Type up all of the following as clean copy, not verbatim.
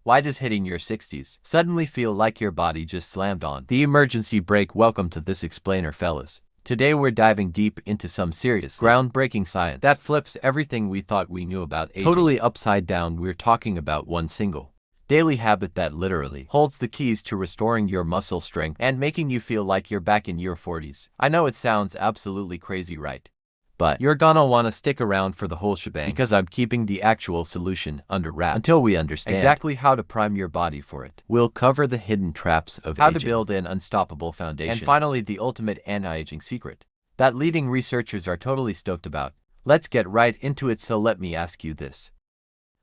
Why does hitting your 60s suddenly feel like your body just slammed on the emergency brake? Welcome to this explainer, fellas. Today we're diving deep into some serious, groundbreaking science that flips everything we thought we knew about aging totally upside down. We're talking about one single daily habit that literally holds the keys to restoring your muscle strength and making you feel like you're back in your 40s. I know it sounds absolutely crazy, right? But you're gonna wanna stick around for the whole shebang, because I'm keeping the actual solution under wraps until we understand exactly how to prime your body for it. We'll cover the hidden traps of how to build an unstoppable foundation, and finally the ultimate anti-aging secret that leading researchers are totally stoked about. Let's get right into it. So let me ask you this.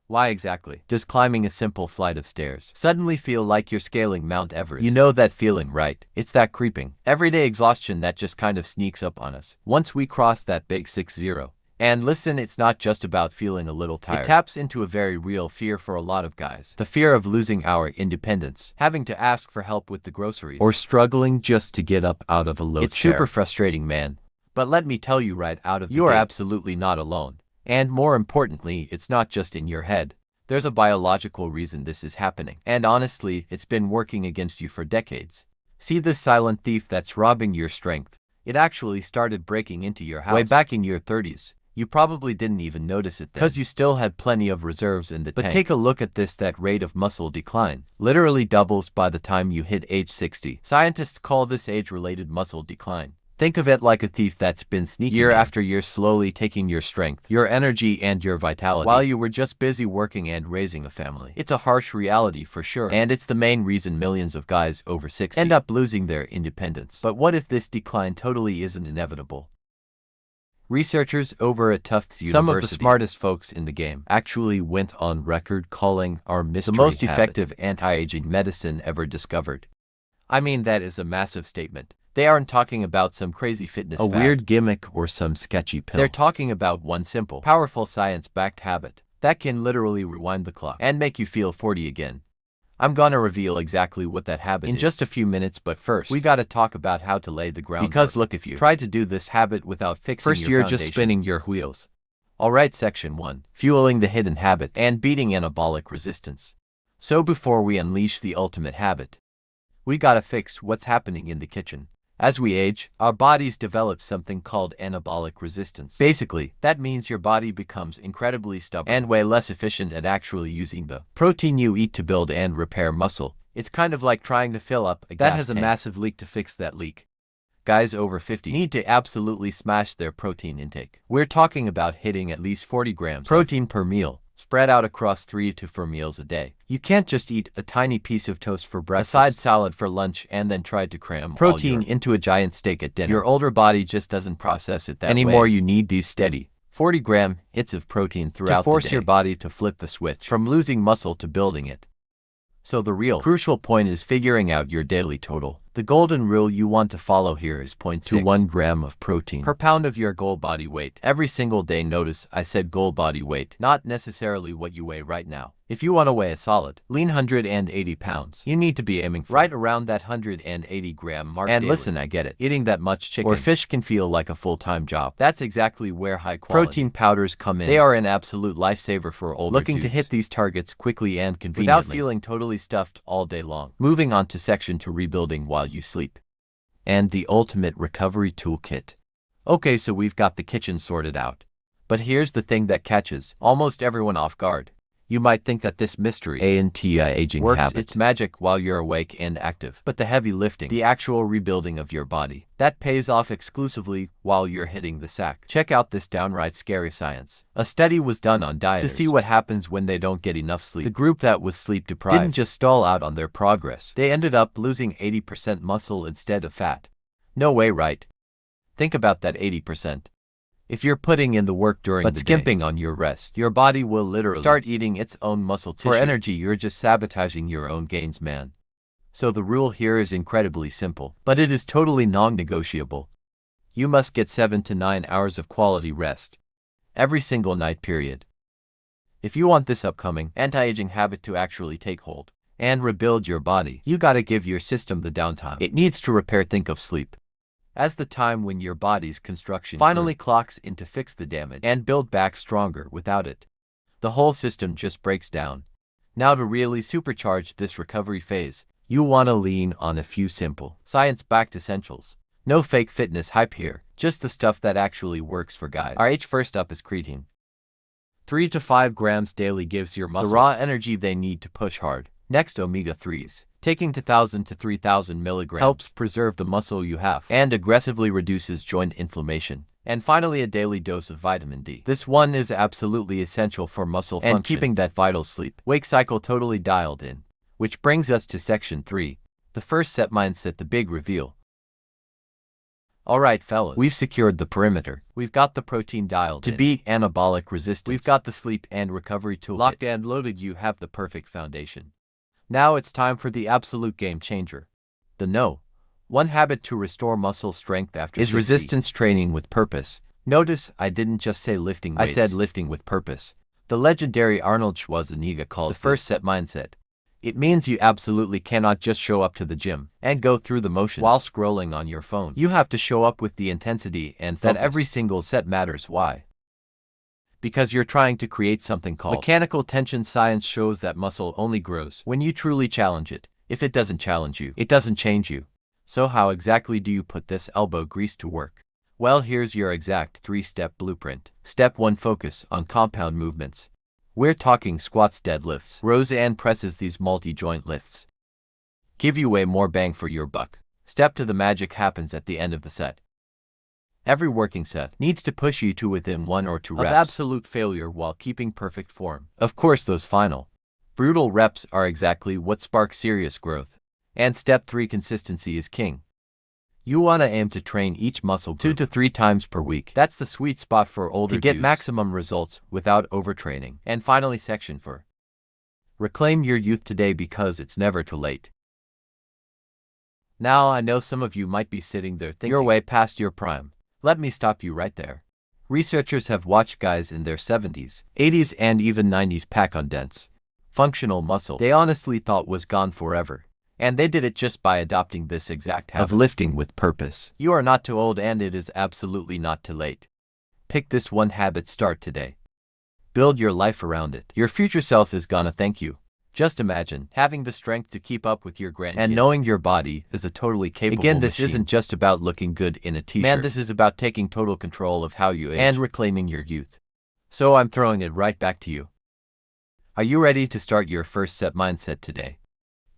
Why exactly does climbing a simple flight of stairs suddenly feel like you're scaling Mount Everest? You know that feeling, right? It's that creeping, everyday exhaustion that just kind of sneaks up on us once we cross that big 6-0. And listen, it's not just about feeling a little tired. It taps into a very real fear for a lot of guys. The fear of losing our independence, having to ask for help with the groceries, or struggling just to get up out of a low chair. It's super frustrating, man. But let me tell you right out of the gate, you are absolutely not alone. And more importantly, it's not just in your head. There's a biological reason this is happening. And honestly, it's been working against you for decades. See this silent thief that's robbing your strength? It actually started breaking into your house way back in your 30s. You probably didn't even notice it then, because you still had plenty of reserves in the tank. But take a look at this. That rate of muscle decline literally doubles by the time you hit age 60. Scientists call this age-related muscle decline. Think of it like a thief that's been sneaking year after year, slowly taking your strength, your energy, and your vitality while you were just busy working and raising a family. It's a harsh reality for sure, and it's the main reason millions of guys over 60 end up losing their independence. But what if this decline totally isn't inevitable? Researchers over at Tufts University, some of the smartest folks in the game, actually went on record calling our mystery the most effective anti-aging medicine ever discovered. I mean, that is a massive statement. They aren't talking about some crazy fitness fad, weird gimmick, or some sketchy pill. They're talking about one simple, powerful science-backed habit that can literally rewind the clock and make you feel 40 again. I'm gonna reveal exactly what that habit is in just a few minutes, but first, we gotta talk about how to lay the groundwork. Because look, if you try to do this habit without fixing first, you're just spinning your wheels. Alright, section 1. Fueling the hidden habit and beating anabolic resistance. So before we unleash the ultimate habit, we gotta fix what's happening in the kitchen. As we age, our bodies develop something called anabolic resistance. Basically, that means your body becomes incredibly stubborn and way less efficient at actually using the protein you eat to build and repair muscle. It's kind of like trying to fill up a gas tank that has a massive leak. To fix that leak, guys over 50 need to absolutely smash their protein intake. We're talking about hitting at least 40 grams protein per meal, spread out across 3 to 4 meals a day. You can't just eat a tiny piece of toast for breakfast, a side salad for lunch, and then try to cram protein into a giant steak at dinner. Your older body just doesn't process it that anymore. You need these steady 40-gram hits of protein throughout the day to force your body to flip the switch from losing muscle to building it. So the real crucial point is figuring out your daily total. The golden rule you want to follow here is 0.6 to 1 gram of protein per pound of your goal body weight every single day. Notice I said goal body weight, not necessarily what you weigh right now. If you want to weigh a solid, lean 180 pounds, you need to be aiming for right around that 180-gram mark and daily. Listen, I get it. Eating that much chicken or fish can feel like a full-time job. That's exactly where high-quality protein powders come in. They are an absolute lifesaver for older looking dudes to hit these targets quickly and conveniently without feeling totally stuffed all day long. Moving on to section 2, rebuilding while you sleep and the ultimate recovery toolkit. Okay, so we've got the kitchen sorted out. But here's the thing that catches almost everyone off guard. You might think that this mystery anti-aging works its magic while you're awake and active. But the heavy lifting, the actual rebuilding of your body, that pays off exclusively while you're hitting the sack. Check out this downright scary science. A study was done on dieters to see what happens when they don't get enough sleep. The group that was sleep deprived didn't just stall out on their progress. They ended up losing 80% muscle instead of fat. No way, right? Think about that 80%. If you're putting in the work during the day, but skimping on your rest, your body will literally start eating its own muscle tissue. For energy, you're just sabotaging your own gains, man. So the rule here is incredibly simple, but it is totally non-negotiable. You must get 7 to 9 hours of quality rest every single night, period. If you want this upcoming anti-aging habit to actually take hold and rebuild your body, you gotta give your system the downtime it needs to repair. Think of sleep as the time when your body's construction finally clocks in to fix the damage and build back stronger. Without it, the whole system just breaks down. Now to really supercharge this recovery phase, you want to lean on a few simple, science-backed essentials. No fake fitness hype here, just the stuff that actually works for guys. Alright, first up is creatine. 3 to 5 grams daily gives your muscles the raw energy they need to push hard. Next, omega-3s. Taking 2,000 to 3,000 milligrams helps preserve the muscle you have and aggressively reduces joint inflammation. And finally, a daily dose of vitamin D. This one is absolutely essential for muscle function and keeping that vital sleep-wake cycle totally dialed in. Which brings us to section 3, the first set mindset, the big reveal. Alright fellas, we've secured the perimeter. We've got the protein dialed in to beat anabolic resistance. We've got the sleep and recovery toolkit locked and loaded. You have the perfect foundation. Now it's time for the absolute game changer. The no. One habit to restore muscle strength after is 60. Resistance training with purpose. Notice I didn't just say lifting weights. I said lifting with purpose. The legendary Arnold Schwarzenegger calls the first set mindset. It means you absolutely cannot just show up to the gym and go through the motions while scrolling on your phone. You have to show up with the intensity and focus. That every single set matters. Why? Because you're trying to create something called mechanical tension. Science shows that muscle only grows when you truly challenge it. If it doesn't challenge you, it doesn't change you. So how exactly do you put this elbow grease to work? Well, here's your exact 3-step blueprint. Step 1. Focus on compound movements. We're talking squats, deadlifts, rows and presses. These multi-joint lifts give you way more bang for your buck. Step 2. The magic happens at the end of the set. Every working set needs to push you to within 1 or 2 reps of absolute failure while keeping perfect form. Of course, those final, brutal reps are exactly what spark serious growth. And step 3. Consistency is king. You want to aim to train each muscle group 2 to 3 times per week. That's the sweet spot for older dudes to get maximum results without overtraining. And finally, section 4. Reclaim your youth today because it's never too late. Now I know some of you might be sitting there thinking you're way past your prime. Let me stop you right there. Researchers have watched guys in their 70s, 80s and even 90s pack on dense, functional muscle they honestly thought was gone forever. And they did it just by adopting this exact habit of lifting with purpose. You are not too old and it is absolutely not too late. Pick this one habit, start today. Build your life around it. Your future self is gonna thank you. Just imagine having the strength to keep up with your grandkids and knowing your body is a totally capable machine. Again, this isn't just about looking good in a t-shirt. Man, this is about taking total control of how you age and reclaiming your youth. So I'm throwing it right back to you. Are you ready to start your first set mindset today?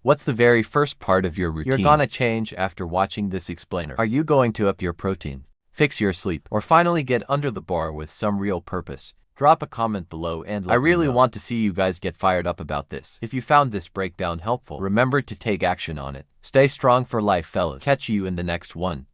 What's the very first part of your routine you're gonna change after watching this explainer? Are you going to up your protein, fix your sleep, or finally get under the bar with some real purpose? Drop a comment below and I really want to see you guys get fired up about this. If you found this breakdown helpful, remember to take action on it. Stay strong for life, fellas. Catch you in the next one.